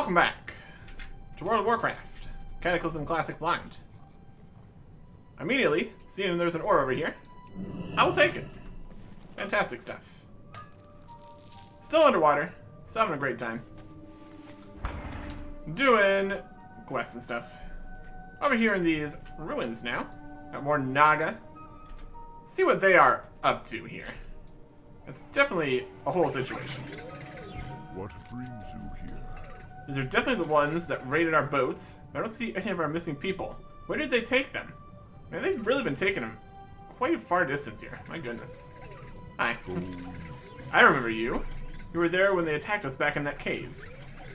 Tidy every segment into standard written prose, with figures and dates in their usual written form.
Welcome back to World of Warcraft, Cataclysm Classic Blind. Immediately, seeing there's an ore over here, I will take it. Fantastic stuff. Still underwater, still having a great time. Doing quests and stuff. Over here in these ruins now, got more Naga. See what they are up to here. It's definitely a whole situation. What brings you here? These are definitely the ones that raided our boats. I don't see any of our missing people. Where did they take them? Man, they've really been taking them quite a far distance here. My goodness. Hi. I remember you. You were there when they attacked us back in that cave.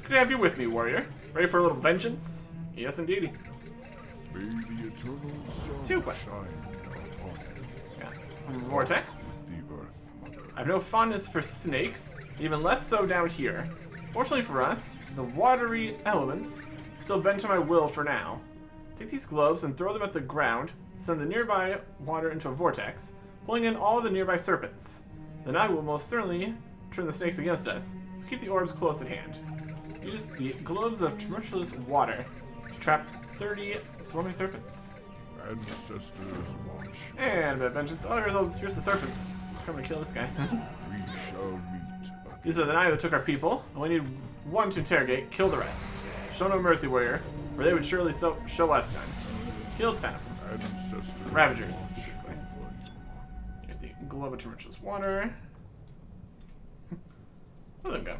Good to have you with me, warrior. Ready for a little vengeance? Yes, indeedy. May the eternal sun 2 quests. shine upon you. Yeah. Vortex. The earth mother. I have no fondness for snakes, even less so down here. Fortunately for us, the watery elements still bend to my will for now. Take these globes and throw them at the ground, send the nearby water into a vortex, pulling in all the nearby serpents. Then I will most certainly turn the snakes against us, so keep the orbs close at hand. Use the globes of tumultuous water to trap 30 swarming serpents. Ancestors watch. And vengeance. Oh, here's the serpents. Come and kill this guy. We shall meet. These are the 9 that took our people, and we need 1 to interrogate. Kill the rest. Show no mercy, warrior, for they would surely show us none. Kill 10 of them. Ancestors. Ravagers, specifically. Here's the globe of tumultuous water. Let them go.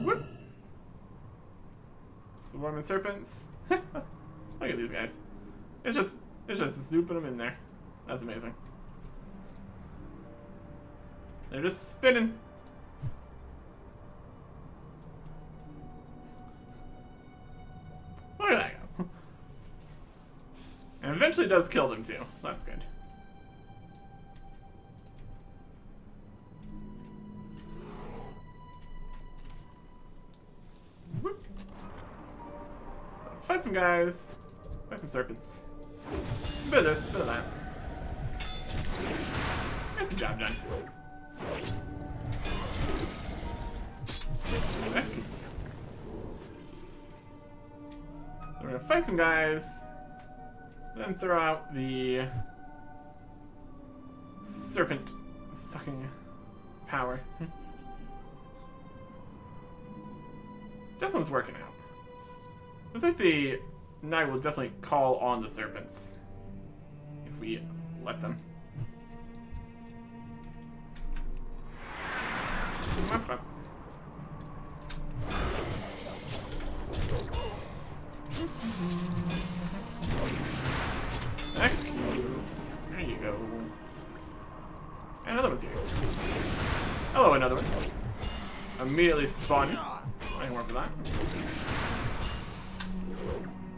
Whoop. Swarming serpents. Look at these guys. It's just zooping them in there. That's amazing. They're just spinning. Look at that go. And eventually does kill them too. That's good. Whoop. Fight some guys. Fight some serpents. A bit of this, a bit of that. That's the job done. Next. We're gonna fight some guys, then throw out the serpent sucking power. Definitely working out. Looks like the knight will definitely call on the serpents if we let them. Next. There you go. And another one's here. Hello, another one. Immediately spawn. I can work with that.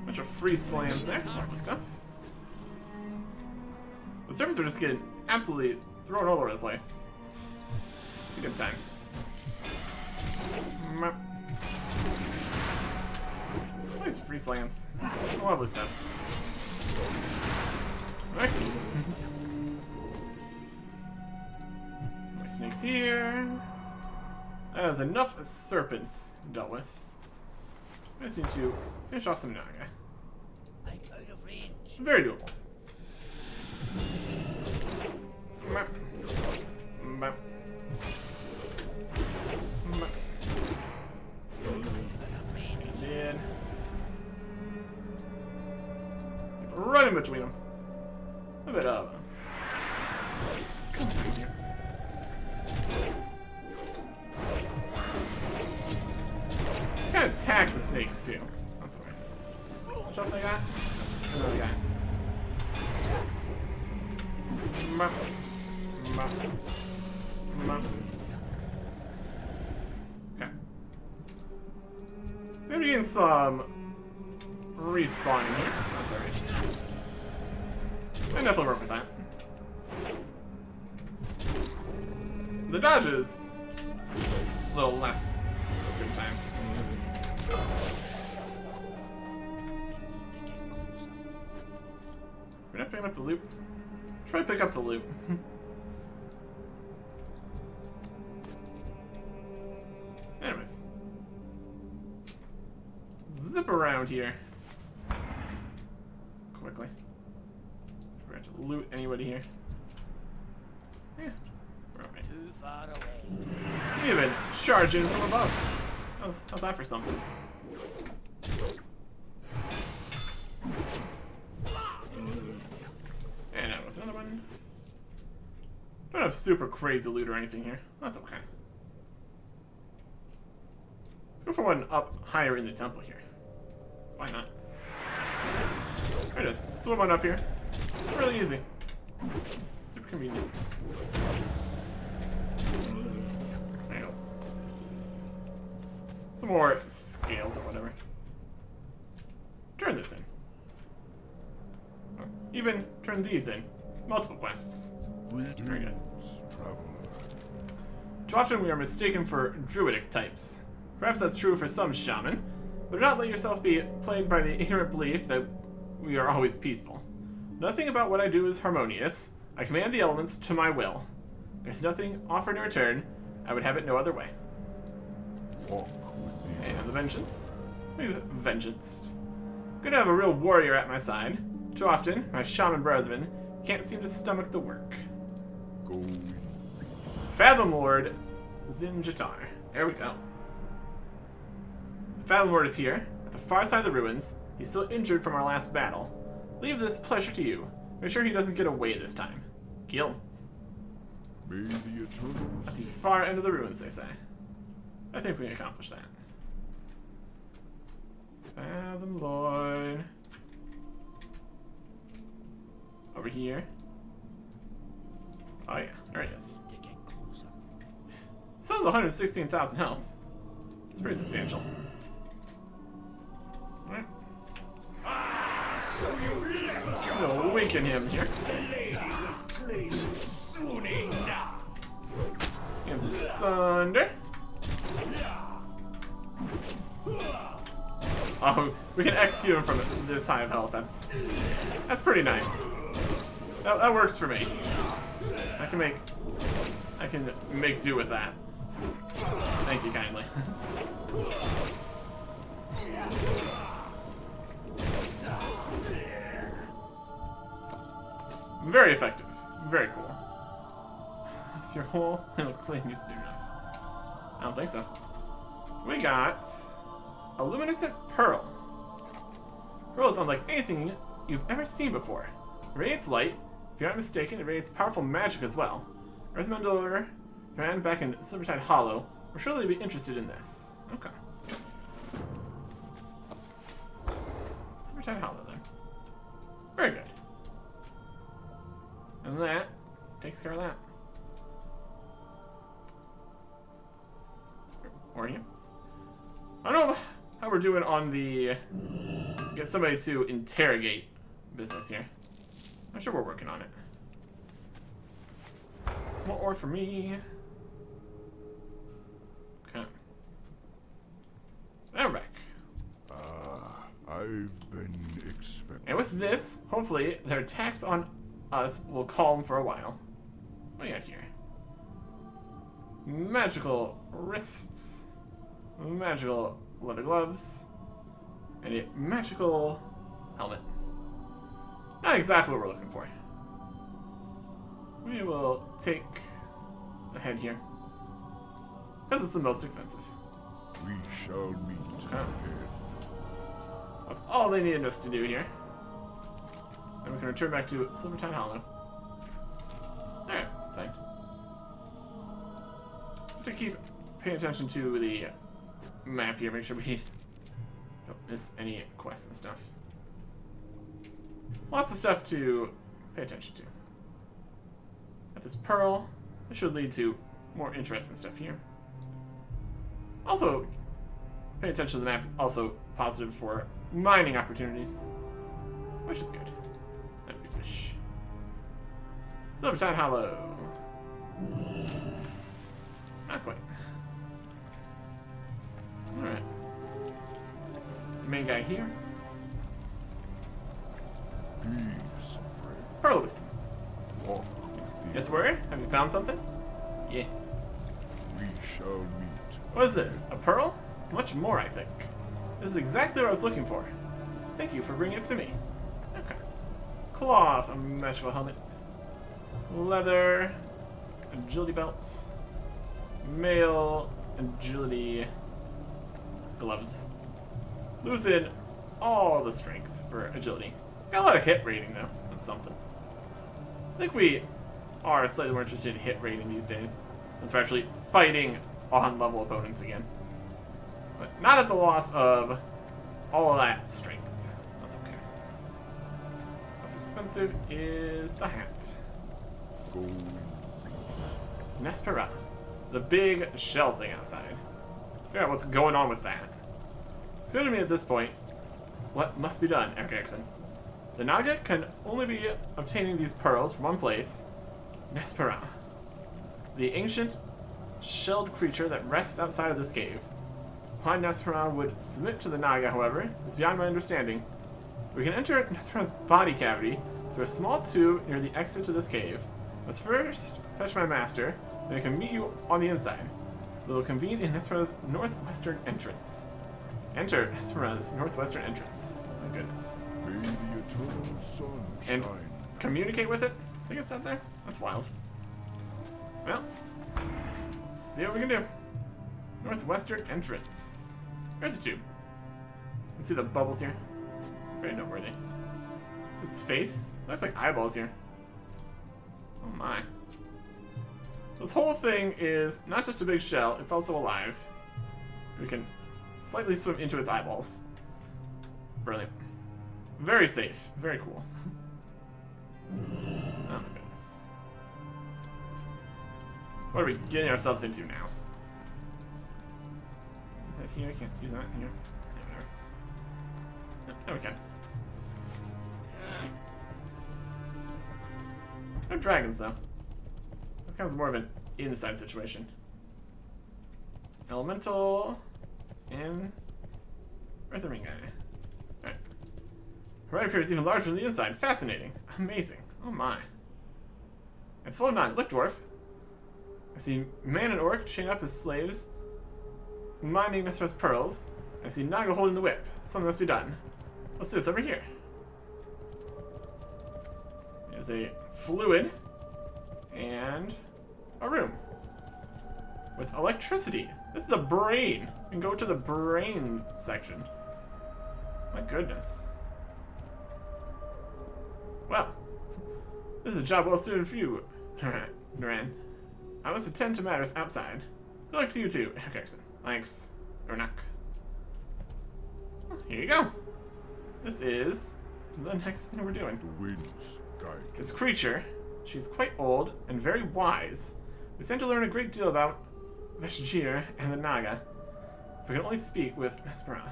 Bunch of free slams there. Good stuff. The serpents are just getting absolutely thrown all over the place. It's a good time. Nice free slams. Lovely stuff. Excellent. More snakes here. That is enough serpents dealt with. I just need to finish off some Naga. Very doable. And right in between them. A bit of. Come through here. Kind of attack the snakes too. That's weird. Watch out, they got. Another guy. Okay. So I'm getting some respawning here. That's alright. I definitely work with that. The dodges, a little less good times. We're not picking up the loot. Try to pick up the loot. Anyway. zip around here. Quickly. Forgot to loot anybody here. Yeah. We're alright. Too far away. Even charge in from above. How's that for something? And that was another one. Don't have super crazy loot or anything here. That's okay. Let's go for one up higher in the temple here. So why not? There it is. Swim on up here. It's really easy. Super convenient. There you go. Some more scales or whatever. Turn this in. Or even turn these in. Multiple quests. Very good. Greetings, traveler. Too often we are mistaken for druidic types. Perhaps that's true for some shaman, but do not let yourself be plagued by the ignorant belief that we are always peaceful. Nothing about what I do is harmonious. I command the elements to my will. There's nothing offered in return. I would have it no other way. Walk with me. And the vengeance. We've vengeanced. Good to have a real warrior at my side. Too often, my shaman brethren can't seem to stomach the work. Go in peace. Fathom Lord Zinjatar. There we go. Fathom Lord is here, at the far side of the ruins. He's still injured from our last battle. Leave this pleasure to you. Make sure he doesn't get away this time. Kill him. May the Eternals At the far end of the ruins, they say. I think we can accomplish that. Fathom Lord. Over here. Oh yeah, there he is. To get closer. Still has 116,000 health. It's pretty substantial. Alright. We'll weaken him here. Gives it asunder. Oh, we can execute him from this high of health. That's pretty nice. That works for me. I can make do with that. Thank you kindly. Very effective. Very cool. If you're whole, it'll clean you soon enough. I don't think so. We got a luminescent pearl. Pearl is unlike anything you've ever seen before. It radiates light. If you're not mistaken, it radiates powerful magic as well. Earthmender, man back in Silvertide Hollow, will surely be interested in this. Okay. Silvertide Hollow then. Very good. And that takes care of that. Or you? I don't know how we're doing on the get somebody to interrogate business here. I'm sure we're working on it. More ore for me. Okay. Now we're back. I've been expecting. And with this, hopefully, their attacks on us will calm for a while. What do you got here? Magical wrists. Magical leather gloves. And a magical helmet. Not exactly what we're looking for. We will take the head here. Because it's the most expensive. We shall meet ahead. That's all they needed us to do here. Then we can return back to Silvertide Hollow. Alright, that's fine. Have to keep paying attention to the map here, make sure we don't miss any quests and stuff. Lots of stuff to pay attention to. Got this pearl. This should lead to more interesting stuff here. Also, pay attention to the map is also positive for mining opportunities, which is good. That'd be fish. Silvertide Hollow. Not quite. Alright. Main guy here. Peace, friend. Pearl of Wisdom. Walk with Yes, word? Have you found something? Yeah. we shall meet. What is this? A pearl? Much more, I think. This is exactly what I was looking for. Thank you for bringing it to me. Okay. Cloth, a magical helmet. Leather, agility belt. Mail, agility, gloves. Loosen all the strength for agility. Got a lot of hit rating though. That's something. I think we are slightly more interested in hit rating these days. Since we're actually fighting on level opponents again. But not at the loss of all of that strength. That's okay. Most expensive is the hat. Nespera. The big shell thing outside. Let's figure out what's going on with that. It's clear to me at this point what must be done, Erickson. The Naga can only be obtaining these pearls from one place, Nespera. The ancient shelled creature that rests outside of this cave. Why Nespera would submit to the Naga, however, is beyond my understanding. We can enter Nespera's body cavity through a small tube near the exit to this cave. Let's first fetch my master, then I can meet you on the inside. We will convene in Nespera's northwestern entrance. Enter Nespera's northwestern entrance. My goodness. May the eternal sun And shine. communicate with it? I think it's out there? That's wild. Well, let's see what we can do. Northwestern entrance. There's a tube. You can see the bubbles here. Very noteworthy. It's its face. Looks like eyeballs here. Oh my. This whole thing is not just a big shell, it's also alive. We can slightly swim into its eyeballs. Brilliant. Very safe. Very cool. Oh my goodness. What are we getting ourselves into now? Is that here? I can't use that here. Yeah, whatever. Oh, we can. No dragons, though. That sounds more of an inside situation. Elemental and Earth Ring guy. Alright. Right appears even larger than the inside. Fascinating. Amazing. Oh my. It's full of none. Look, dwarf. I see man and orc chained up as slaves, mining Nespera's pearls. I see Naga holding the whip. Something must be done. What's this over here? There's a fluid and a room with electricity. This is the brain. We can go to the brain section. My goodness. Well, this is a job well suited for you, Duran. I must attend to matters outside. Good luck to you too, Erickson. Thanks, Ernak. Here you go. This is the next thing we're doing. The winds guide you. This creature, she's quite old and very wise. We stand to learn a great deal about Veshjir and the Naga. If we can only speak with Nespera.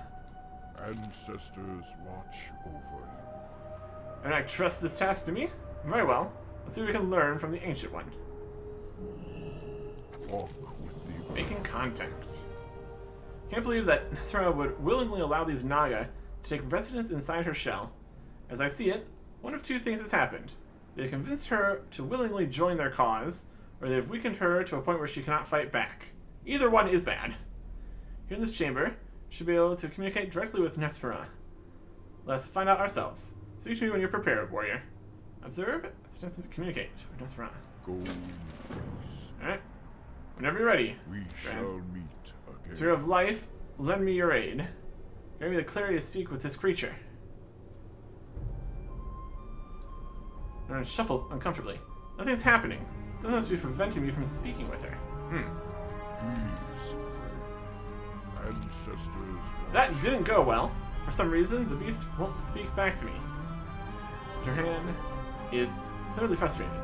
Ancestors watch over you. And I trust this task to me? Very well. Let's see what we can learn from the Ancient One. Walk with the Making contact. Can't believe that Nespera would willingly allow these Naga to take residence inside her shell. As I see it, one of two things has happened. They have convinced her to willingly join their cause, or they have weakened her to a point where she cannot fight back. Either one is bad. Here in this chamber, you should be able to communicate directly with Nespera. Let us find out ourselves. Speak to me when you're prepared, warrior. Observe, suggest to communicate with Nespera. go in peace. Alright. Whenever you're ready. We shall meet again. Spirit of life, lend me your aid. Grant me the clarity to speak with this creature. Aaron shuffles uncomfortably. Nothing's happening. Something must be preventing me from speaking with her. Peace, friend. Ancestors watch. That didn't go well. For some reason, the beast won't speak back to me. Durhan is clearly frustrated.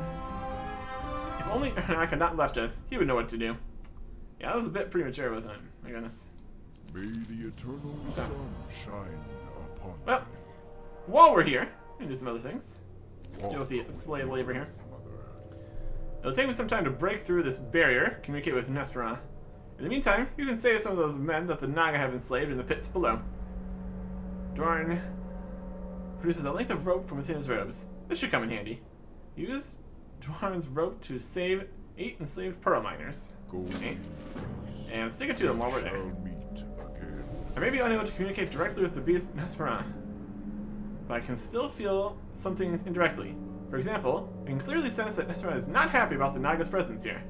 If only Ernak had not left us, he would know what to do. Yeah, that was a bit premature, wasn't it? My goodness. May the eternal sun shine upon Well, while we're here, we can do some other things. you. Deal with the Walk slave labor here. Mother. It'll take me some time to break through this barrier, communicate with Nespera. In the meantime, you can save some of those men that the Naga have enslaved in the pits below. Dorn produces a length of rope from within his robes. This should come in handy. Use Dorn's rope to save 8 enslaved pearl miners. Go Okay. in peace. And stick it to them while we're there. Shall meet again. I may be unable to communicate directly with the beast Nesperan, but I can still feel some things indirectly. For example, I can clearly sense that Nesperan is not happy about the Naga's presence here.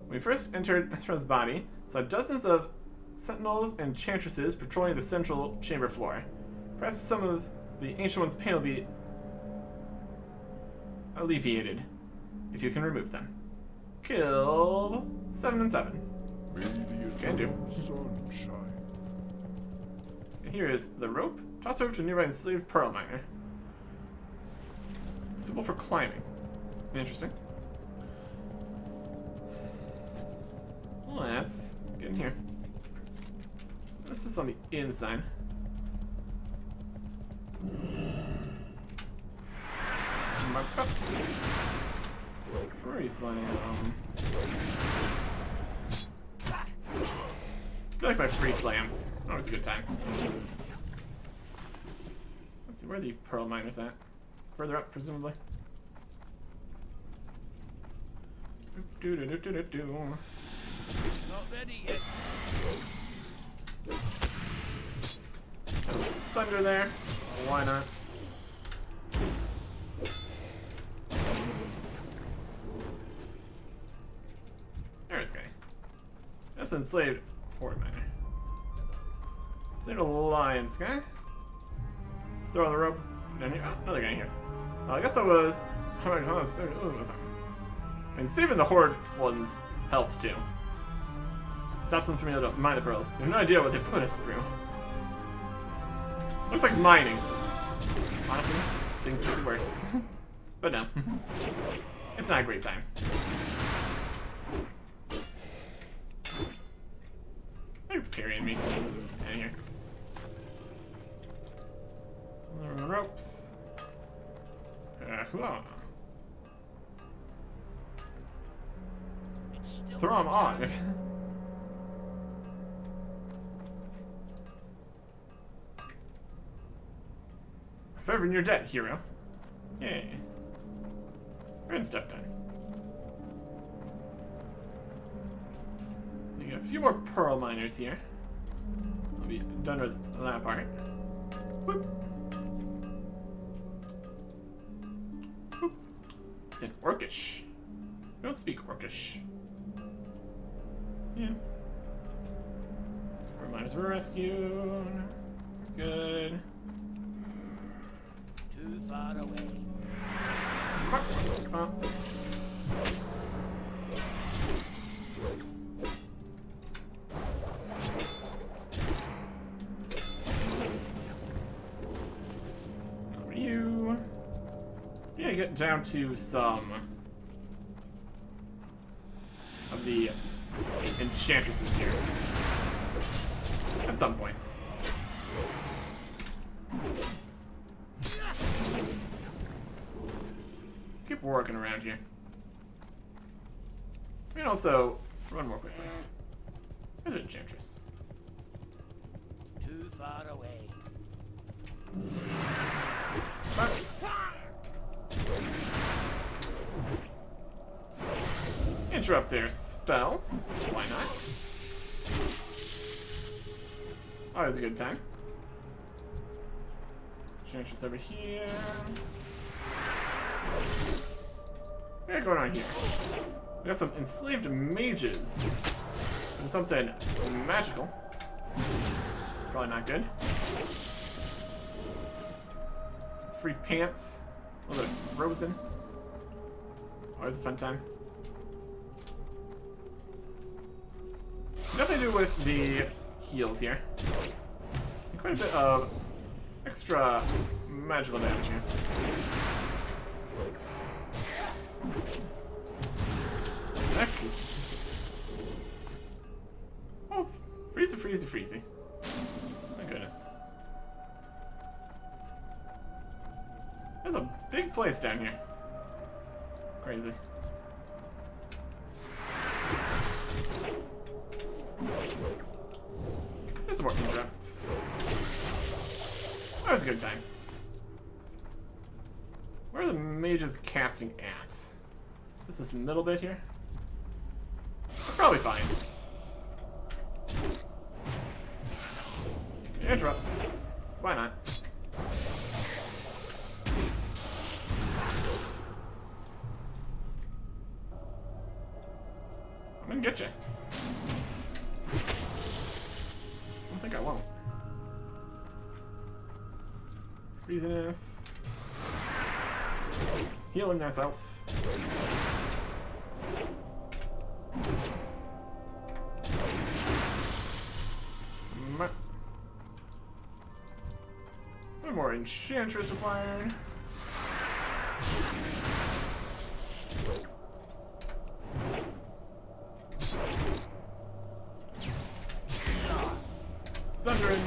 When we first entered Nesperan's body, saw dozens of sentinels and chantresses patrolling the central chamber floor. Perhaps some of the Ancient One's pain will be alleviated if you can remove them. Kill 7 and 7. May the Can do. eternal sun shine. And here is the rope. Toss over to a nearby enslaved pearl miner. Suitable for climbing. Interesting. Let's get in here. This is on the inside. My cup. Free slam. I like my free slams. Always a good time. Let's see, where are the pearl miners at? Further up, presumably. Not ready yet. Little sunder there. Why not? There's this guy. That's an enslaved horde miner. It's like a lion's guy. Throw on the rope. Down here. Oh, another guy here. I guess that was. And saving the horde ones helps too. Stops them from being able to mine the pearls. You have no idea what they put us through. Looks like mining. Honestly, things could be worse. But no. It's not a great time. Why are you parrying me? In here. Ropes. Throw them on. Forever in your debt, hero. Yay. We're getting stuff done. We got a few more pearl miners here. I'll be done with that part. Whoop. Whoop. It's in Orcish. We don't speak Orcish. Yeah. Pearl miners were rescued. Good. Too far away. Over you. Yeah, get down to some of the enchantresses here at some point. Keep working around here. We can also run more quickly. There's an enchantress. Too far away. Interrupt their spells. Why not? Always a good time. Enchantress over here. What is going on here? We got some enslaved mages. And something magical. Probably not good. Some free pants. A little bit of frozen. Always a fun time. Nothing to do with the heals here. Quite a bit of extra magical damage here. Next. Oh, freezy, freezy, freezy. My goodness. There's a big place down here. Crazy. There's some more interrupts. That was a good time. Where are the mages casting at? Just this middle bit here? That's probably fine. Interrupts. So why not? I'm gonna get you. I don't think I won't. Freeziness. Healing myself. One more enchantress required. Sundering.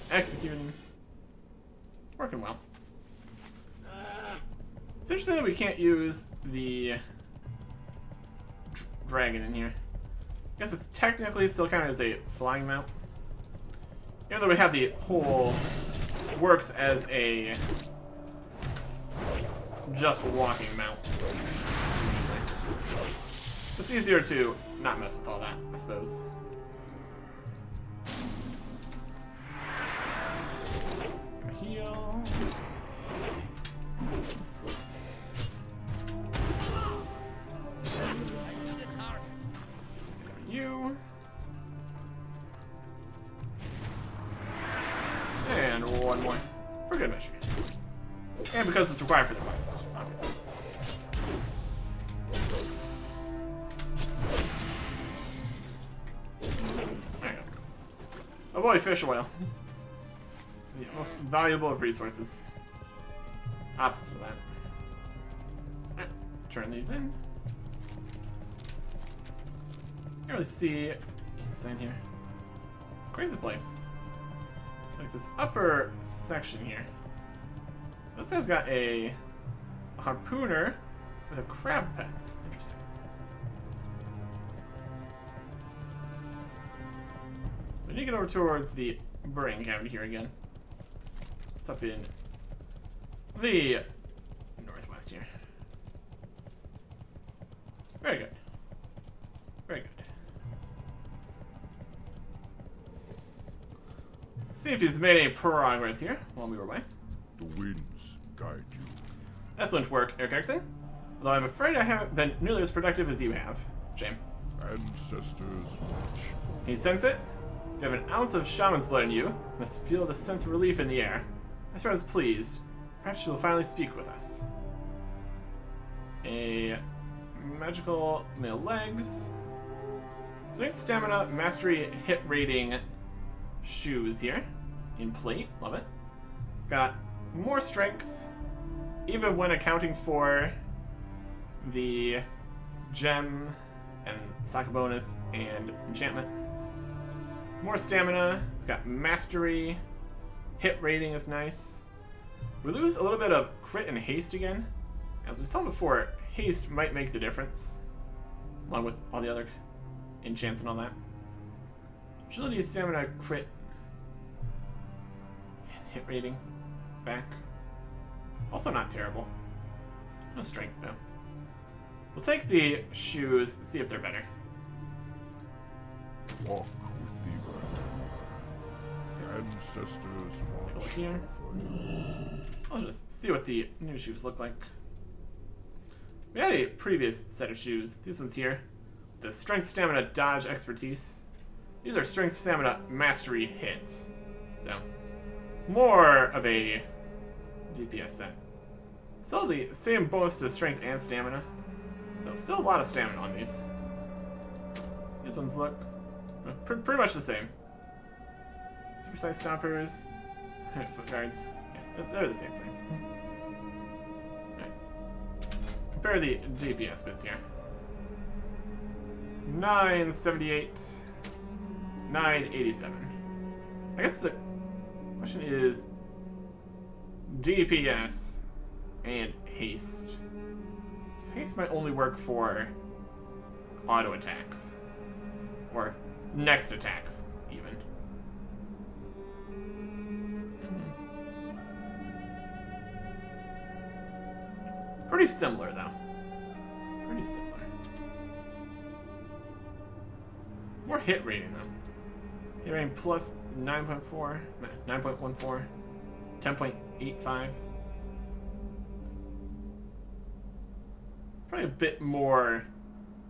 Executing. Working well. It's interesting that we can't use the dragon in here. I guess it's technically still kind of as a flying mount. Even though we have the whole works as a just walking mount. It's easier to not mess with all that, I suppose. Heal. You. And one more. For good measure. And because it's required for the quest, obviously. There you go. Avoid fish oil. The most valuable of resources. Opposite of that. Turn these in. You really see inside here. Crazy place. Like this upper section here. This guy's got a harpooner with a crab pet. Interesting. We need to get over towards the brain cavity here again. It's up in the northwest here. Very good. Very good. Let's see if he's made any progress here while we were away. The winds guide you. Excellent work, Eric Erickson. Although I'm afraid I haven't been nearly as productive as you have. Shame. Ancestors watch. Can you sense it? If you have an ounce of shaman's blood in you, you must feel the sense of relief in the air. Esther is pleased. Perhaps she will finally speak with us. A magical male legs. Strength, stamina, mastery, hit rating shoes here. In plate. Love it. It's got more strength, even when accounting for the gem and soccer bonus and enchantment. More stamina. It's got mastery. Hit rating is nice. We lose a little bit of crit and haste again. As we saw before, haste might make the difference, along with all the other enchants and all that. Agility, stamina, crit, and hit rating back. Also not terrible. No strength though. We'll take the shoes, see if they're better. Walk with the earth. Ancestors Take a look watch. here. I'll just see what the new shoes look like. We had a previous set of shoes. These ones here. The strength, stamina, dodge, expertise. These are strength, stamina, mastery, hit. So, more of a DPS set. Still the same bonus to strength and stamina. Though still a lot of stamina on these. These ones look pretty much the same. Super size stoppers, foot guards. Yeah, they're the same thing. Right. Compare the DPS bits here. 978, 987. I guess the question is DPS and haste. This haste might only work for auto attacks or next attacks even. Pretty similar though. Pretty similar. More hit rating though. Hit rating plus 9.4, 9.14, 10.85. Probably a bit more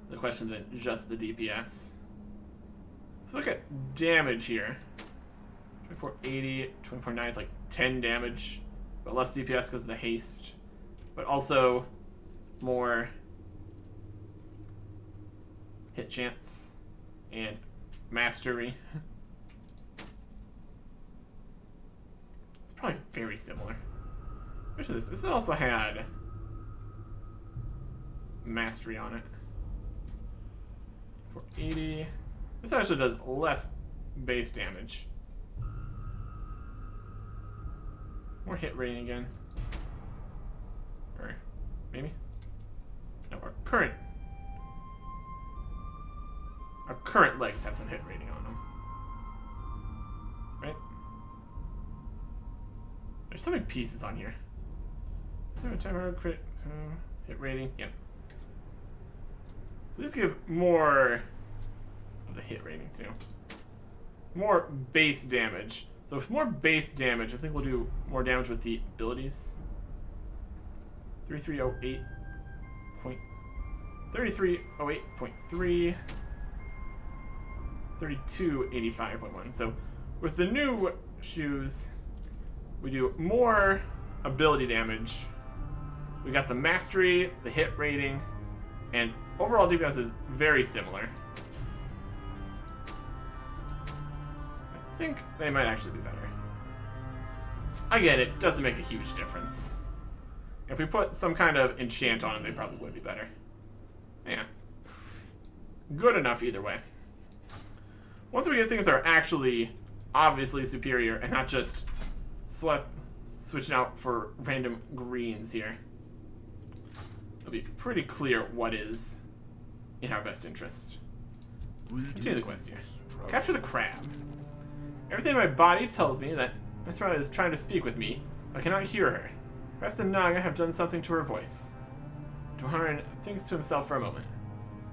the question than just the DPS. Let's look at damage here. 2480, 2490 is like 10 damage, but less DPS because of the haste. But also more hit chance and mastery. It's probably very similar. Which is this also had mastery on it. 480. This actually does less base damage. More hit rating again. Or maybe? No, our current legs have some hit rating on them. Right? There's so many pieces on here. Crit, hit rating, yep. So these give more of the hit rating too. More base damage. So with more base damage, I think we'll do more damage with the abilities. 3308.3, 3285.1. So with the new shoes, we do more ability damage. We got the mastery, the hit rating, and overall DPS is very similar. I think they might actually be better. Again, it doesn't make a huge difference. If we put some kind of enchant on them, they probably would be better. Yeah. Good enough either way. Once we get things that are actually obviously superior and not just switching out for random greens here, it'll be pretty clear what is in our best interest. Let's continue the quest here. Capture the crab. Everything in my body tells me that Anachronist is trying to speak with me. I cannot hear her. Perhaps the Naga have done something to her voice. Tuharan thinks to himself for a moment.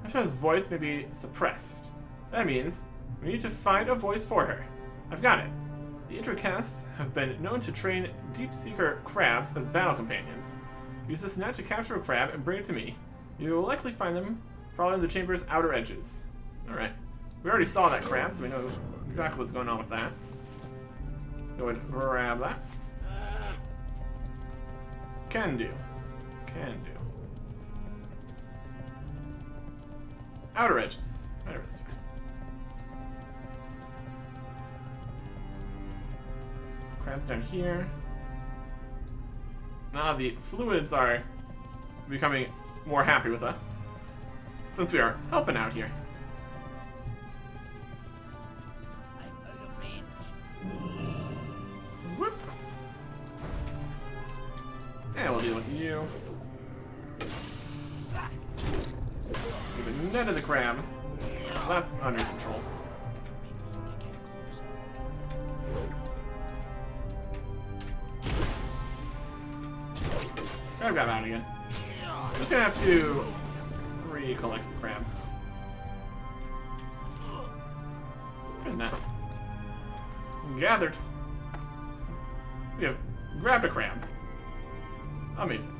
Anachronist's voice may be suppressed. That means we need to find a voice for her. I've got it. The Intricasts have been known to train deep seeker crabs as battle companions. Use this net to capture a crab and bring it to me. You will likely find them probably in the chamber's outer edges. Alright. We already saw that crab, so we know exactly what's going on with that. Go ahead and grab that. Can do. Can do. Outer edges. There it is. Crabs down here. Now the fluids are becoming more happy with us, since we are helping out here. I'm out of range. Whoop. And we'll deal with you. Give a net of the crab. That's under control. Crab got out again. I'm just gonna have to recollect the crab. There's that. Gathered. We have grabbed a crab. Amazing.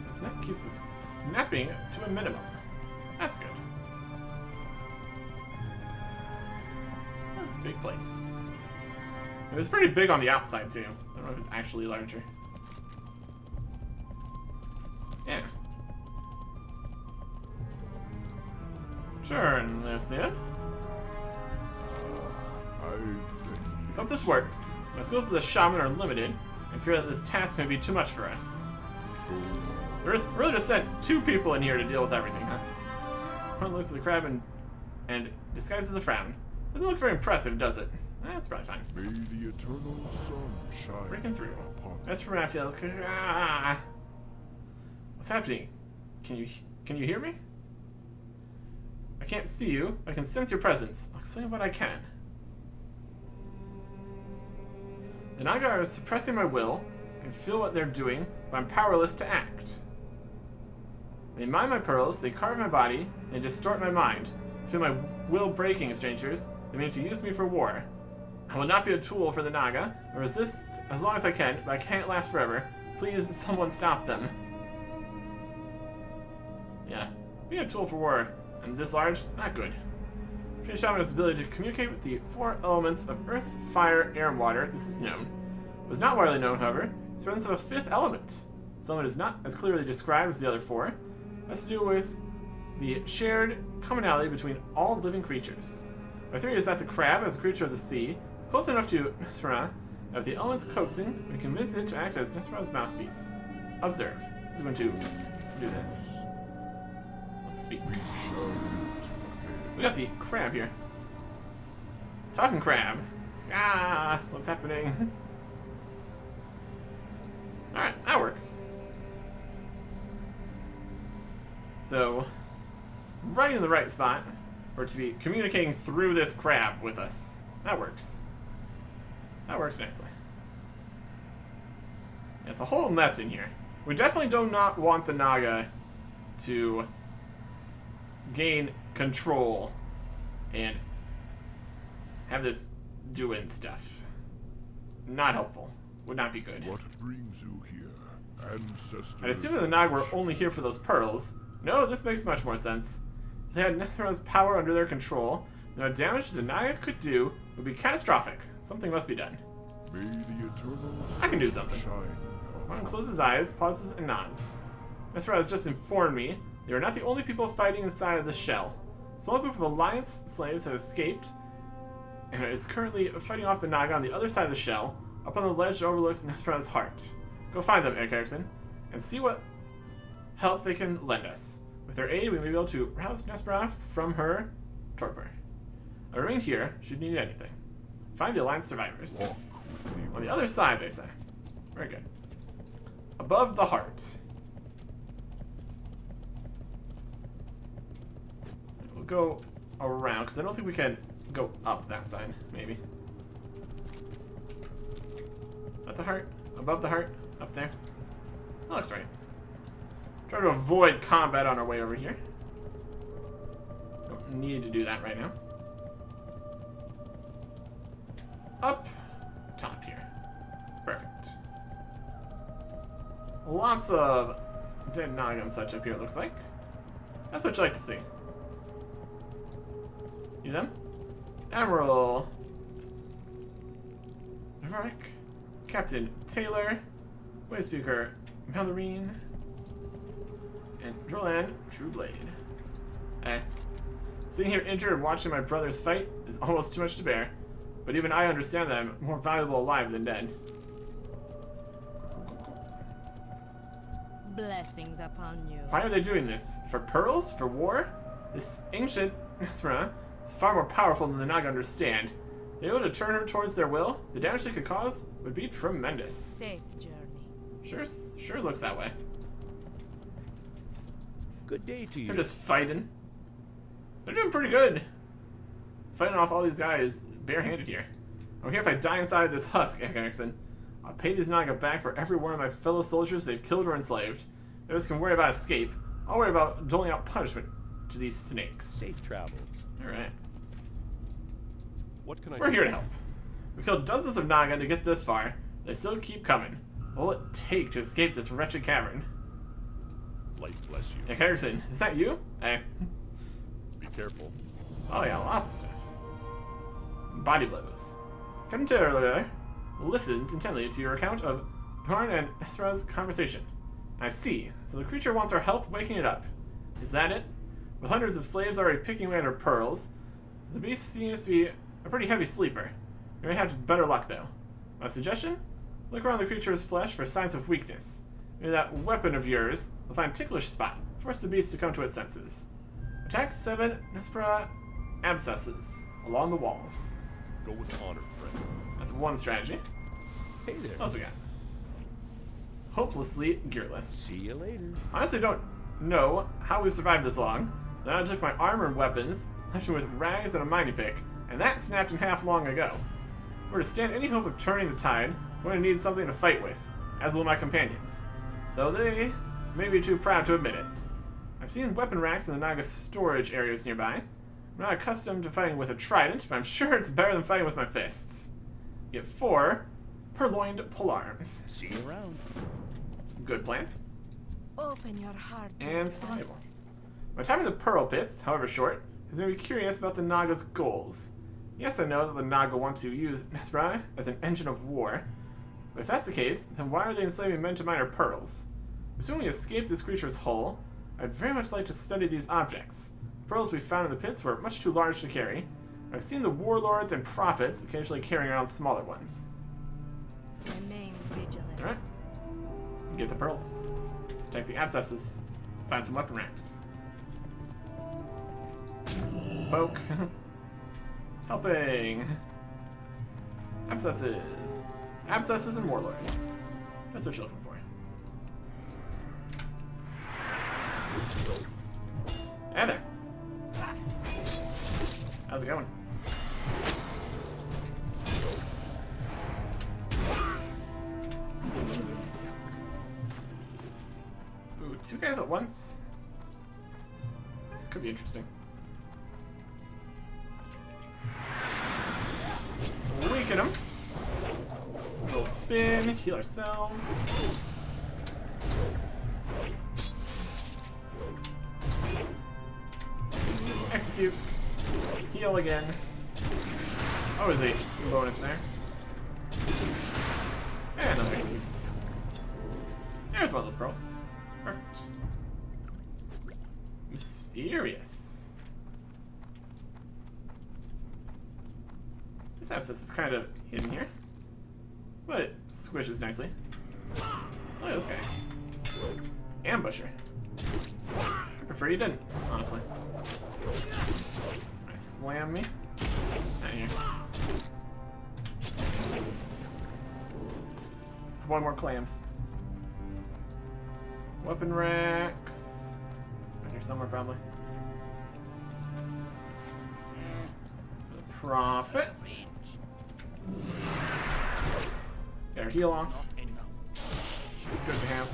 This net keeps the snapping to a minimum. That's good. Big place. It was pretty big on the outside too. I don't know if it's actually larger. Yeah. Turn this in. Hope this works. My skills as a shaman are limited, and fear that this task may be too much for us. We really just sent 2 people in here to deal with everything, huh? One looks at the crab and disguises a frown. Doesn't look very impressive, does it? That's probably fine. May the eternal sun shine Breaking through. upon That's from Raphael's. What's happening? Can you hear me? I can't see you. I can sense your presence. I'll explain what I can. The Naga are suppressing my will. I can feel what they're doing, but I'm powerless to act. They mine my pearls, they carve my body, they distort my mind. Feel my will breaking, strangers. They mean to use me for war. I will not be a tool for the Naga. I resist as long as I can, but I can't last forever. Please, someone stop them. Yeah, being a tool for war and this large, not good. Tree Shaman's ability to communicate with the 4 elements of earth, fire, air, and water, this is known. It was not widely known, however, is the presence of a 5th element. This element is not as clearly described as the other 4. It has to do with the shared commonality between all living creatures. My theory is that the crab, as a creature of the sea, is close enough to Nespera that if the elements coaxing, we convince it to act as Nespera's mouthpiece. Observe. This is going to do this. Let's speak. We got the crab here. Talking crab. Ah, what's happening? Alright, that works. So, right in the right spot, we're to be communicating through this crab with us. That works. That works nicely. It's a whole mess in here. We definitely do not want the Naga to gain control and have this doing stuff. Not helpful. Would not be good. What brings you here, ancestors? I assume that the Naga were only here for those pearls. No, this makes much more sense. If they had Nespera's power under their control, then the damage the Naga could do would be catastrophic. Something must be done. May the eternal I can do something. shine. One closes his eyes, pauses, and nods. Nespera has just informed me they are not the only people fighting inside of the shell. A small group of Alliance slaves have escaped and is currently fighting off the Naga on the other side of the shell, up on the ledge that overlooks Nespera's heart. Go find them, Eric Erickson, and see what help they can lend us. With their aid, we may be able to rouse Nespera from her torpor. I remain here, should you need anything. Find the Alliance survivors. Walk with me. On the other side, they say. Very good. Above the heart. We'll go around, because I don't think we can go up that side, maybe. At the heart? Above the heart? Up there? That looks right. Try to avoid combat on our way over here. Don't need to do that right now. Up top here. Perfect. Lots of dead Naga and such up here, it looks like. That's what you like to see. You them? Admiral Varric, Captain Taylor, Way Speaker Malloryne, and Drolan Trueblade. Sitting here injured and watching my brothers fight is almost too much to bear, but even I understand that I'm more valuable alive than dead. Blessings upon you. Why are they doing this? For pearls? For war? This ancient Nespera is far more powerful than the Naga understand. If they're able to turn her towards their will, the damage they could cause would be tremendous. Safe journey. Sure looks that way. Good day to you. They're just fighting. They're doing pretty good. Fighting off all these guys barehanded here. I'm here if I die inside this husk, Erickson. I'll pay these Naga back for every one of my fellow soldiers they've killed or enslaved. They just can worry about escape. I'll worry about doling out punishment to these snakes. Safe travels. Alright. What can I We're do? here to help. We've killed dozens of Naga to get this far. They still keep coming. What will it take to escape this wretched cavern? Light bless you. Nick Henderson, is that you? Hey. Be careful. Oh yeah, lots of stuff. Body blows. Captain Taylor listens intently to your account of Dorn and Nespera's conversation. I see. So the creature wants our help waking it up. Is that it? With hundreds of slaves already picking away at her pearls, the beast seems to be a pretty heavy sleeper. You may have better luck though. My suggestion? Look around the creature's flesh for signs of weakness. Maybe that weapon of yours will find a ticklish spot. Force the beast to come to its senses. Attack 7 Nespera abscesses along the walls. Go with honor, friend. That's one strategy. Hey there. What else we got? Hopelessly gearless. See you later. Honestly, don't know how we survived this long. Then I took my armor and weapons, left me with rags and a mining pick, and that snapped in half long ago. If we're to stand any hope of turning the tide, we're going to need something to fight with, as will my companions. Though they may be too proud to admit it. I've seen weapon racks in the Naga storage areas nearby. I'm not accustomed to fighting with a trident, but I'm sure it's better than fighting with my fists. Get 4 purloined polearms. See you around. Good plan. Open your heart. to And the still light. able. My time in the Pearl Pits, however short, has made me curious about the Naga's goals. Yes, I know that the Naga want to use Nesbrai as an engine of war, but if that's the case, then why are they enslaving men to mine our pearls? Assuming we escaped this creature's hull, I'd very much like to study these objects. The pearls we found in the pits were much too large to carry. I've seen the warlords and prophets occasionally carrying around smaller ones. Remain vigilant. Alright. Get the pearls. Protect the abscesses. Find some weapon racks. Poke. Helping. Abscesses. Abscesses and warlords. That's what you're looking for. Hey there. How's it going? Ooh, 2 guys at once? Could be interesting. Weaken them. Little spin, heal ourselves. Execute. Heal again. Always a bonus there. And another execute. There's one of those pearls. Perfect. Mysterious. This abscess is kind of hidden here, but it squishes nicely. Look at this guy. Ambusher. I prefer you didn't, honestly. Alright, slam me. Not here. One more clams. Weapon racks. Right here somewhere, probably. The Prophet. Get our heal off. Good to have.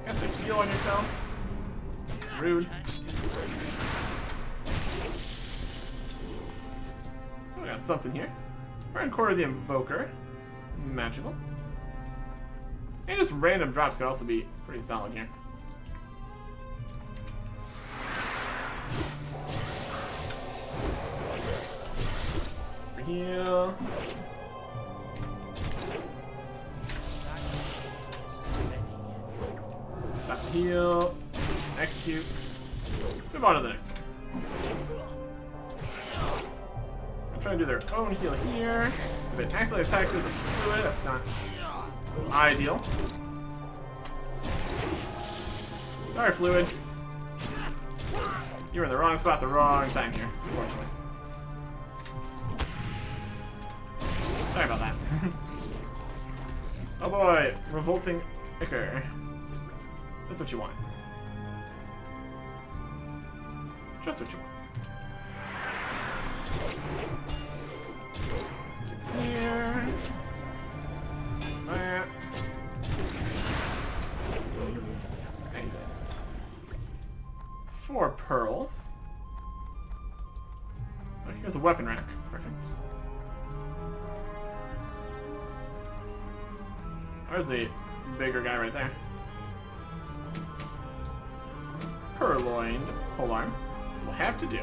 Guess a heal on yourself. Rude. Oh, we got something here. We're in Court of the Invoker. Magical. And just random drops could also be pretty solid here. Heal. Stop the heal. Execute. Move on to the next one. I'm trying to do their own heal here. If they accidentally attack with the fluid, that's not ideal. Sorry, fluid. You were in the wrong spot at the wrong time here, unfortunately. Sorry about that. Oh boy, revolting ichor. That's what you want. Just what you want. This one's here. That. And it's 4 pearls. Oh, here's a weapon rack. Perfect. There's the bigger guy right there. Purloined polearm. This will have to do.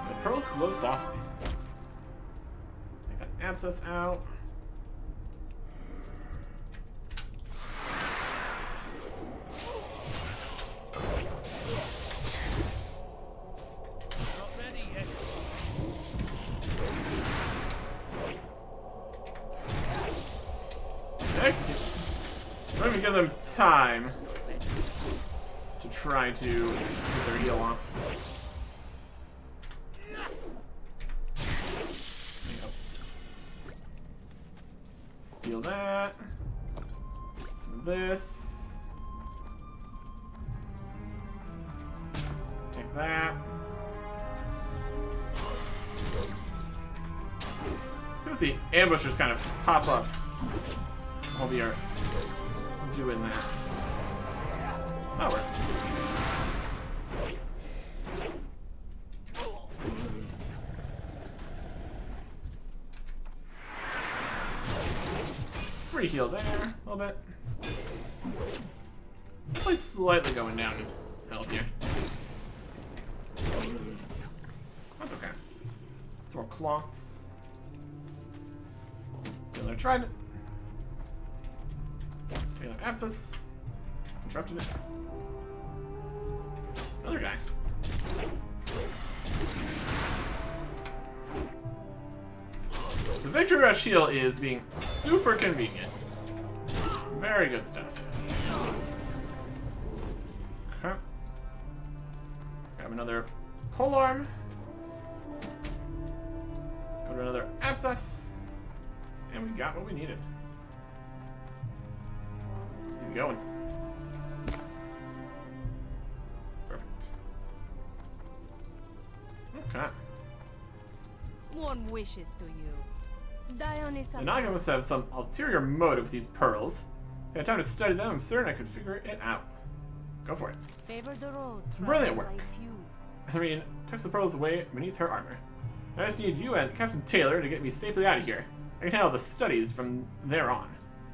The pearls glow softly. Take that abscess out. Not ready yet. Execute. Don't even give them time to try to get their heal off. There you go. Steal that. Some of this. Take that. See if the ambushers kind of pop up. Will be our doing that. That works. Free heal there, a little bit. Probably slightly going down in health here. That's okay. Some more cloths. Sailor Trident. Taylor Abscess. Interrupted it. Another guy. The Victory Rush heal is being super convenient. Very good stuff. Okay. Grab another polearm. Go to another abscess. And we got what we needed. He's going. Perfect. Okay. One wishes to you. Dionys. The Naga must have some ulterior motive with these pearls. If I had time to study them, I'm certain I could figure it out. Go for it. Favor the road. Brilliant traveled work. by few. Irene tucks the pearls away beneath her armor. I just need you and Captain Taylor to get me safely out of here. I can handle the studies from there on.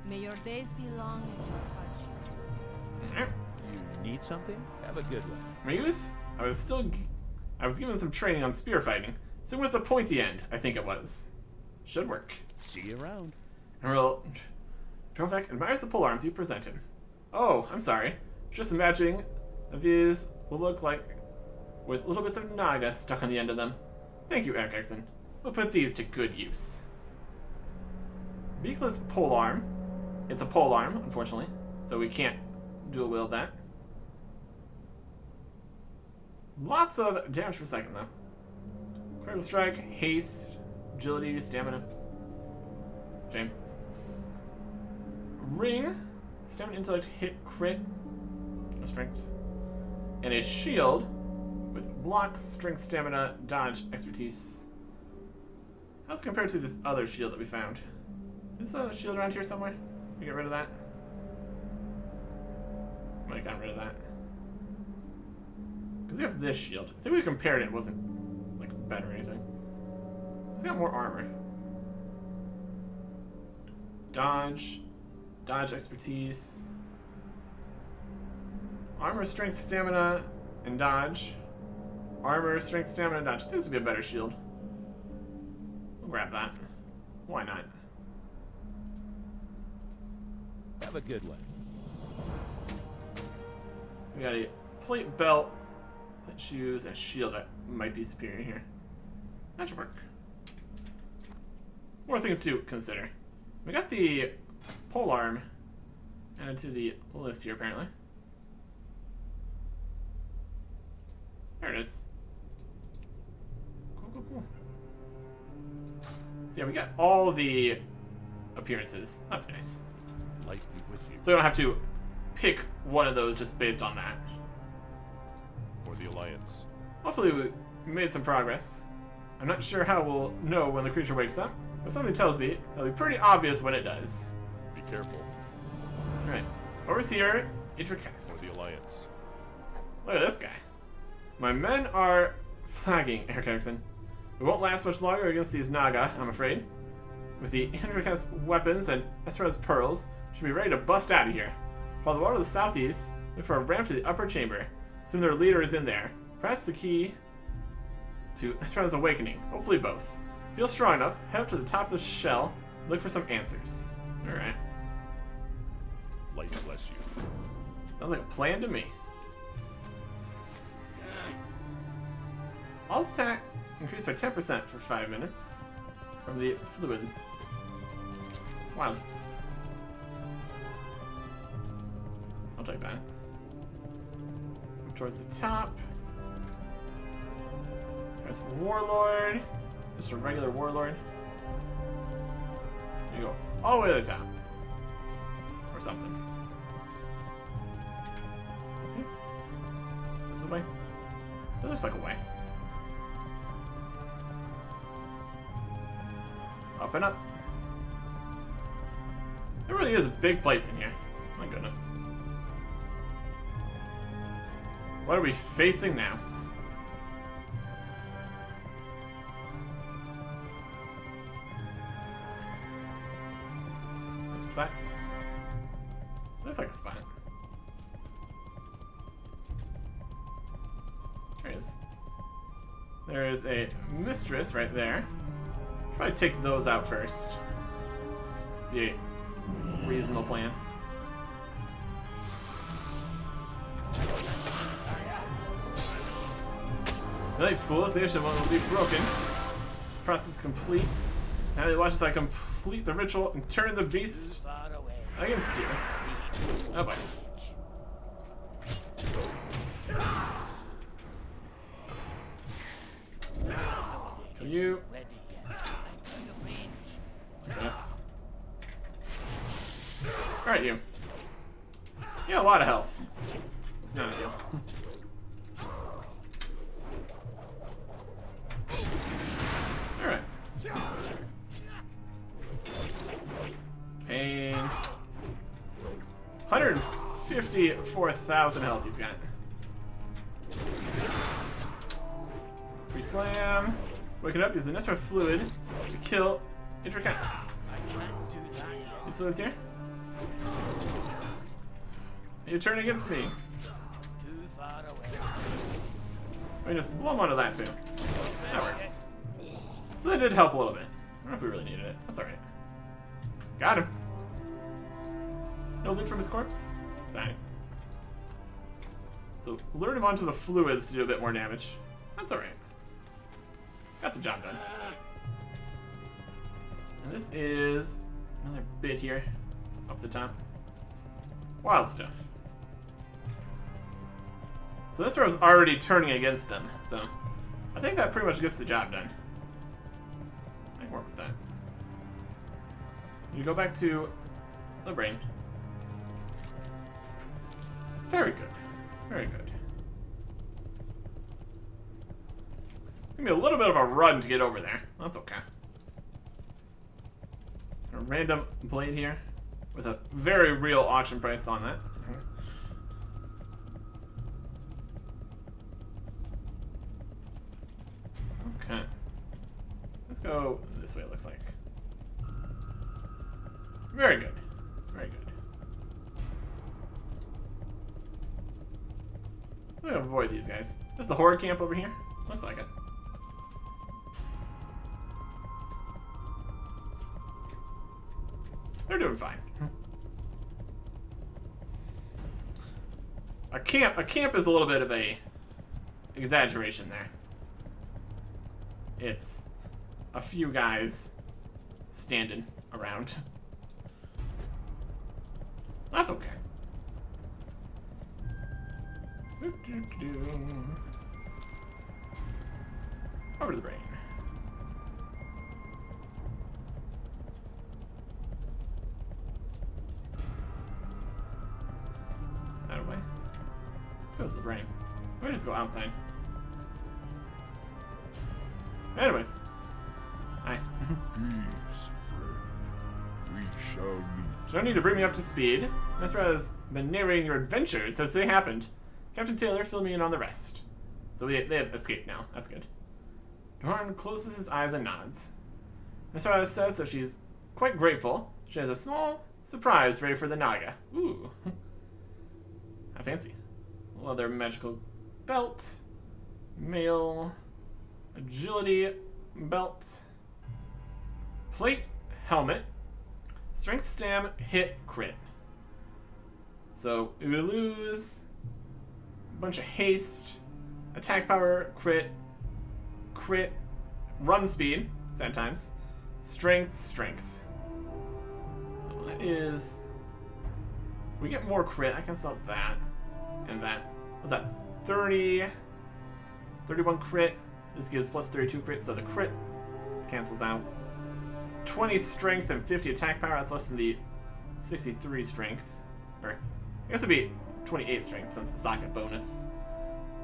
May your days be long and your hardships. You need something? Have a good one. My youth, I was given some training on spear fighting. Something with a pointy end, I think it was. Should work. See you around. Earl Drovek admires the polearms you present him. Oh, I'm sorry. Just imagining that these will look like with little bits of Naga stuck on the end of them. Thank you, Eric Erickson. We'll put these to good use. Beakless polearm. It's a polearm, unfortunately, so we can't dual wield that. Lots of damage per second, though. Critical strike, haste, agility, stamina. Shame. Ring, stamina, intellect, hit, crit, no strength, and a shield with blocks, strength, stamina, dodge, expertise. How's it compared to this other shield that we found? Is there a shield around here somewhere? We get rid of that. Might have gotten rid of that. Because we have this shield. I think we compared it. It wasn't like better or anything. It's got more armor. Dodge. Dodge expertise. Armor, strength, stamina, and dodge. Armor, strength, stamina, dodge. This would be a better shield. We'll grab that. Why not? Have a good one. We got a plate belt, plate shoes, and a shield that might be superior here. That should work. More things to consider. We got the polearm added to the list here, apparently. There it is. Cool, cool, cool. So yeah, we got all the appearances. That's nice. Light be with you. So we don't have to pick one of those just based on that. For the Alliance. Hopefully we made some progress. I'm not sure how we'll know when the creature wakes up, but something tells me it'll be pretty obvious when it does. Be careful. Alright, overseer, For Idricus. the Alliance. Look at this guy. My men are flagging, Eric Erickson. We won't last much longer against these Naga, I'm afraid. With the Idricus weapons and Esperan's pearls, we should be ready to bust out of here. Follow the water to the southeast, look for a ramp to the upper chamber. Assume their leader is in there. Perhaps the key to Esperan's awakening. Hopefully both. Feel strong enough, head up to the top of the shell, look for some answers. Alright. Light bless you. Sounds like a plan to me. All stats increased by 10% for 5 minutes from the fluid. Wild. I'll take that. Up towards the top. There's Warlord. Just a regular Warlord. You go all the way to the top. Or something. Okay. This is the way. That looks like a way. Up and up. There really is a big place in here. My goodness. What are we facing now? Is this a spy? Looks like a spy. There he is. There is a mistress right there. Should probably take those out first. Be a reasonable plan. Really fools, the ocean will be broken. Process complete. Now they watch as I complete the ritual and turn the beast Far away. against you. Oh boy. Kill you. Ready yet. I'm out of range. Yes. Alright, you. You got a lot of health. It's not a deal. Alright. Pain. 154,000 health he's got. Free slam. Waking up, use the necessary fluid to kill Intricatus. I can't do that yet. These fluids here? You turn against me. Too far away. We just blow him onto that too. That works. So that did help a little bit. I don't know if we really needed it. That's alright. Got him. No loot from his corpse? Sad. So lured him onto the fluids to do a bit more damage. That's alright. Got the job done. And this is another bit here up the top. Wild stuff. So this was already turning against them, so I think that pretty much gets the job done. I can work with that. You go back to the brain. Very good. Very good. It's gonna be a little bit of a run to get over there. That's okay. A random blade here with a very real auction price on that. Okay. Let's go this way, it looks like. Very good. Very good. I'm gonna avoid these guys. This is the horde camp over here? Looks like it. They're doing fine. A camp is a little bit of a exaggeration there. It's a few guys standing around. That's okay. Over to the brain. That way. Let's go to the brain. Let me just go outside. Anyways. Hi. Peace, friend. We shall meet. No need to bring me up to speed. Nesra has been narrating your adventures as they happened. Captain Taylor, fill me in on the rest. So they have escaped now. That's good. Dorn closes his eyes and nods. Nesra says that she's quite grateful. She has a small surprise ready for the Naga. Ooh. How fancy. Leather magical belt. Mail. Agility belt. Plate helmet. Strength stam hit crit. So we lose a bunch of haste, attack power, crit, run speed, sometimes, strength. That is, we get more crit. I can sell that and that. What's that? 31 crit. This gives plus 32 crit, so the crit cancels out. 20 strength and 50 attack power. That's less than the 63 strength. Or, I guess it'd be 28 strength since the socket bonus.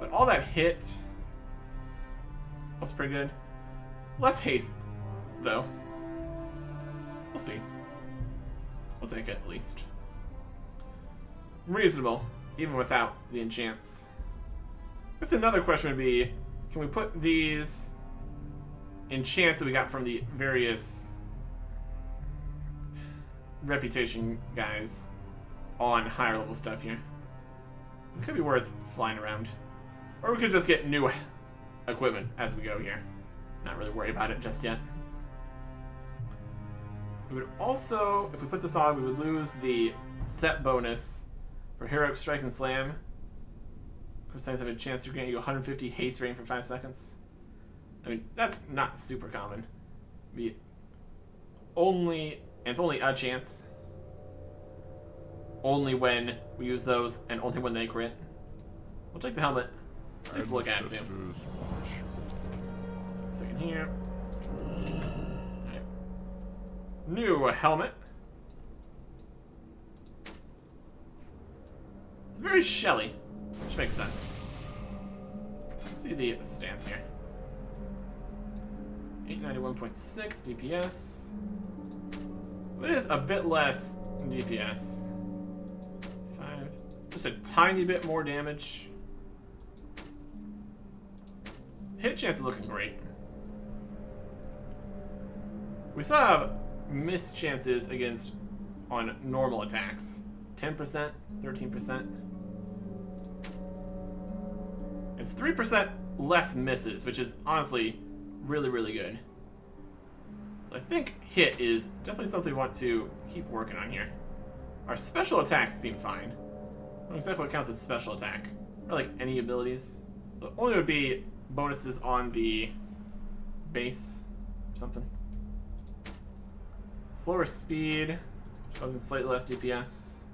But all that hit was pretty good. Less haste, though. We'll see. We'll take it at least. reasonable, even without the enchants. I guess another question would be, can we put these enchants that we got from the various reputation guys on higher level stuff here? It could be worth flying around. Or we could just get new equipment as we go here. Not really worry about it just yet. We would also, if we put this on, we would lose the set bonus for Heroic Strike and Slam. Sometimes have a chance to grant you 150 haste rating for 5 seconds. I mean, that's not super common. And it's only a chance. Only when we use those, and only when they crit. We'll take the helmet. Let's look at it too. Ancestors watch. Second here. Right. New helmet. It's very shelly, which makes sense. Let's see the stats here. 891.6 DPS. It is a bit less DPS. 5. Just a tiny bit more damage. Hit chance is looking great. We still have miss chances against on normal attacks. 10%, 13%. It's 3% less misses, which is honestly really, really good. So I think hit is definitely something we want to keep working on here. Our special attacks seem fine. I don't know exactly what counts as special attack. Or like any abilities. The only would be bonuses on the base or something. Slower speed, causing slightly less DPS.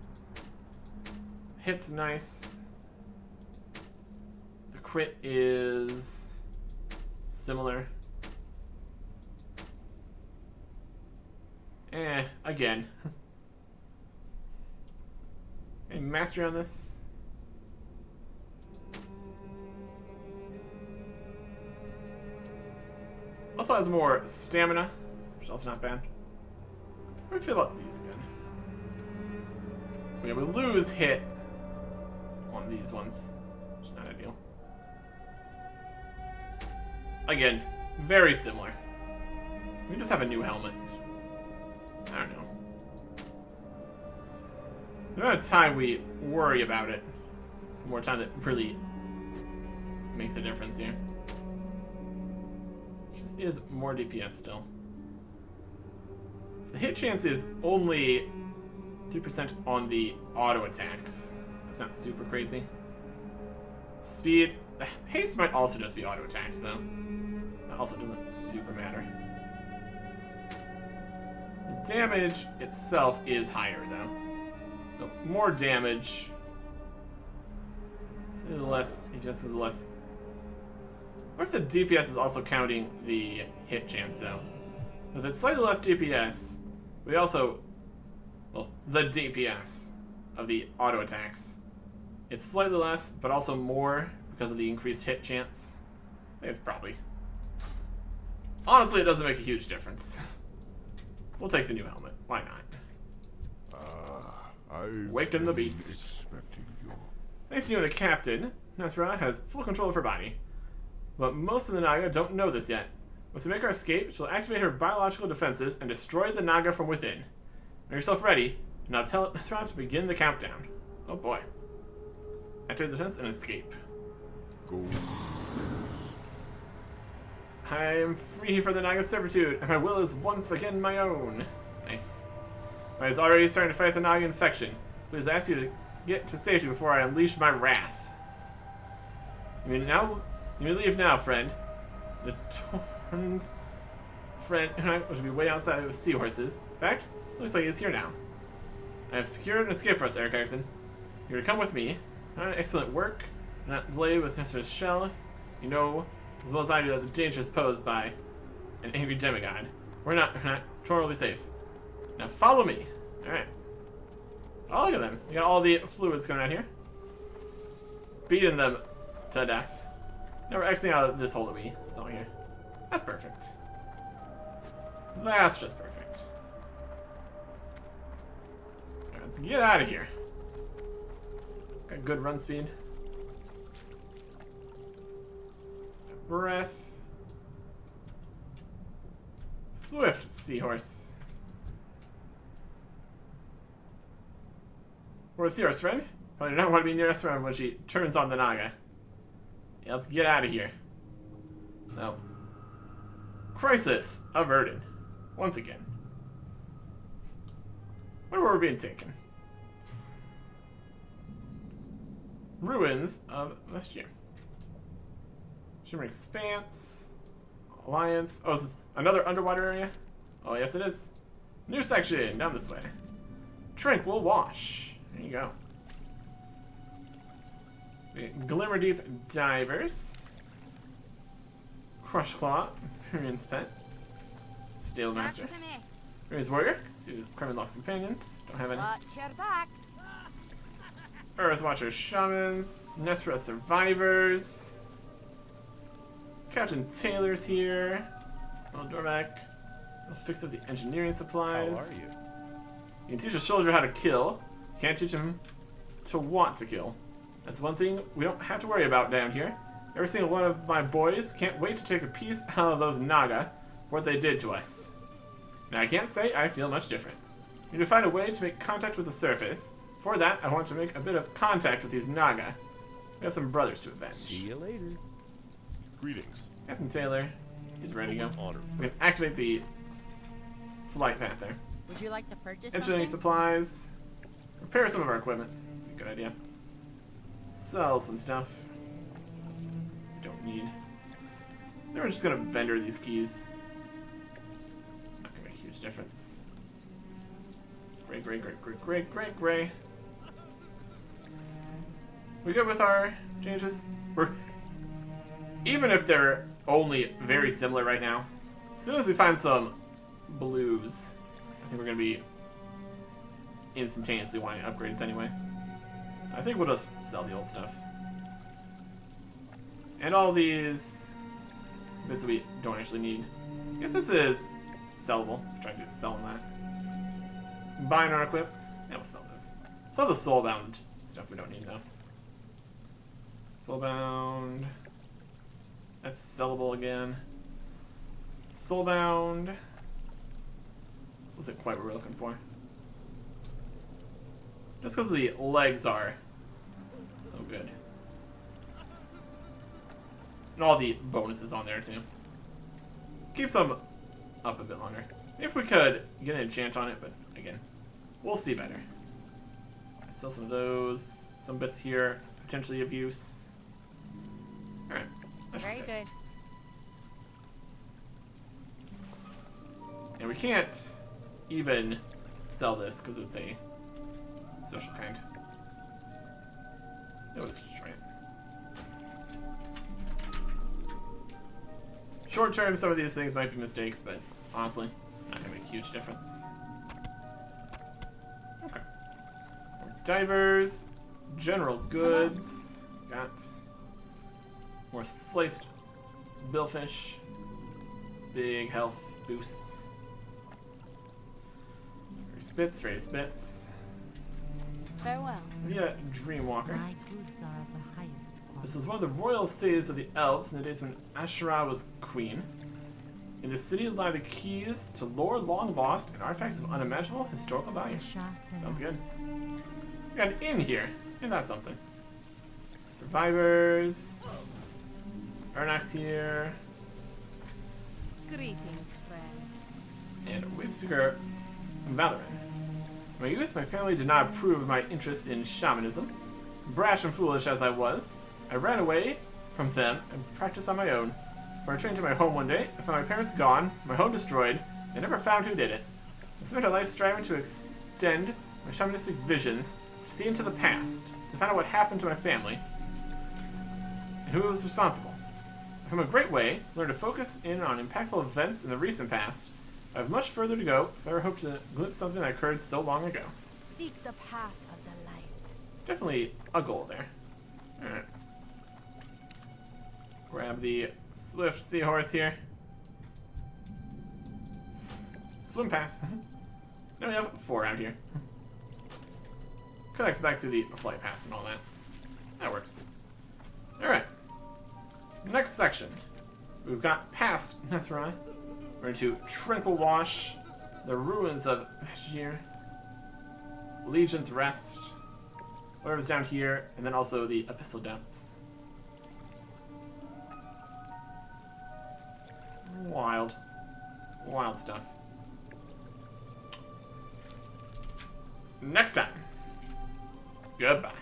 Hit's nice. The crit is similar. Again. Any mastery on this? Also has more stamina, which is also not bad. How do we feel about these again? We lose hit on these ones, which is not ideal. Again, very similar. We just have a new helmet. I don't know. The amount of time we worry about it, the more time that really makes a difference here. Just is more DPS still. The hit chance is only 3% on the auto attacks. That's not super crazy. Speed. Haste might also just be auto attacks, though. That also doesn't super matter. The damage itself is higher, though. So more damage. So less. DPS is less. What if the DPS is also counting the hit chance, though? If it's slightly less DPS, we also, well, the DPS of the auto attacks. It's slightly less, but also more because of the increased hit chance. I think it's probably. Honestly, it doesn't make a huge difference. We'll take the new helmet. Why not? Waken the beast. Expecting you. Nice to know the captain, Nasra, has full control of her body. But most of the Naga don't know this yet. Once we make our escape, she'll activate her biological defenses and destroy the Naga from within. Make yourself ready, and now tell Nasra to begin the countdown. Oh boy. Activate the defense and escape. Go. I am free from the Naga servitude, and my will is once again my own. Nice. I was already starting to fight the Naga infection. Please ask you to get to safety before I unleash my wrath. You may leave now, friend. The Torn's friend should be way outside with seahorses. In fact, looks like he's here now. I have secured an escape for us, Eric Erickson. You're to come with me. Excellent work. Not delayed with Nestor's shell. You know as well as I do that the danger is posed by an angry demigod. We're not totally safe. Now follow me. Alright. Oh, look at them. You got all the fluids coming out here. Beating them to death. Now we're exiting out of this hole that we saw here. That's perfect. That's just perfect. Alright, let's get out of here. Got good run speed. Breath. Swift seahorse. We're a seahorse, friend. Probably do not want to be near us when she turns on the Naga. Yeah, let's get out of here. No. Crisis averted. Once again. Where were we being taken? Ruins of Vestir. Shimmering Expanse. Alliance. Oh, is this another underwater area? Oh, yes it is. New section, down this way. Tranquil Wash. There you go. Glimmer Deep Divers. Crush Claw. Pyrian's Pet. Steel Master. Pyrian's Warrior. Kremlin Lost Companions. Don't have any. Watch your back. Earth Watcher Shamans. Nespera Survivors. Captain Taylor's here. Little Dormac. We'll fix up the engineering supplies. How are you? You can teach a soldier how to kill. You can't teach him to want to kill. That's one thing we don't have to worry about down here. Every single one of my boys can't wait to take a piece out of those Naga for what they did to us. Now I can't say I feel much different. We need to find a way to make contact with the surface. For that, I want to make a bit of contact with these Naga. We have some brothers to avenge. See you later. Greetings. Captain Taylor, he's ready to go. Honor. We can activate the flight path there. Would you like to purchase Engineering something? supplies. Repair some of our equipment. Good idea. Sell some stuff. We don't need. Then we're just gonna vendor these keys. Not gonna make a huge difference. Gray. We good with our changes? Even if they're only very similar right now, as soon as we find some blues, I think we're gonna be instantaneously wanting upgrades anyway. I think we'll just sell the old stuff. And all these bits that we don't actually need. I guess this is sellable. Try to sell them that. Buy and unequip. Yeah, we'll sell this. Sell the soulbound stuff we don't need though. Soulbound. That's sellable again. Soulbound. Wasn't quite what we're looking for. Just because the legs are so good. And all the bonuses on there too. Keeps them up a bit longer. If we could get an enchant on it, but again, we'll see better. Sell some of those. Some bits here, potentially of use. Alright. Very good. And we can't even sell this because it's a social kind. No, let's just try it. Short term, some of these things might be mistakes, but honestly, not gonna make a huge difference. Okay. More divers, general goods, got more sliced billfish, big health boosts. Ready spits. Farewell. Yeah, Dreamwalker. My goods are of the highest quality. This was one of the royal cities of the elves in the days when Asherah was queen. In the city lie the keys to lore long lost and artifacts of unimaginable historical value. Sounds good. We got an inn here. Isn't that something? Survivors. Arnax here. Greetings, friend. And wave speaker Valoran. In my youth, my family did not approve of my interest in shamanism. Brash and foolish as I was, I ran away from them and practiced on my own. When I returned to my home one day, I found my parents gone, my home destroyed, and never found who did it. I spent my life striving to extend my shamanistic visions, to see into the past, to find out what happened to my family, and who was responsible. I've come a great way, learned to focus in on impactful events in the recent past. I have much further to go if I ever hope to glimpse something that occurred so long ago. Seek the path of the light. Definitely a goal there. Alright. Grab the swift seahorse here. Swim path. Now we have 4 out here. Connects back to the flight paths and all that. That works. Alright. Next section. We've got past Nesrai. We're into Tranquil Wash, the ruins of Meshir, Legion's Rest, whatever's down here, and then also the Abyssal Depths. Wild. Wild stuff. Next time. Goodbye.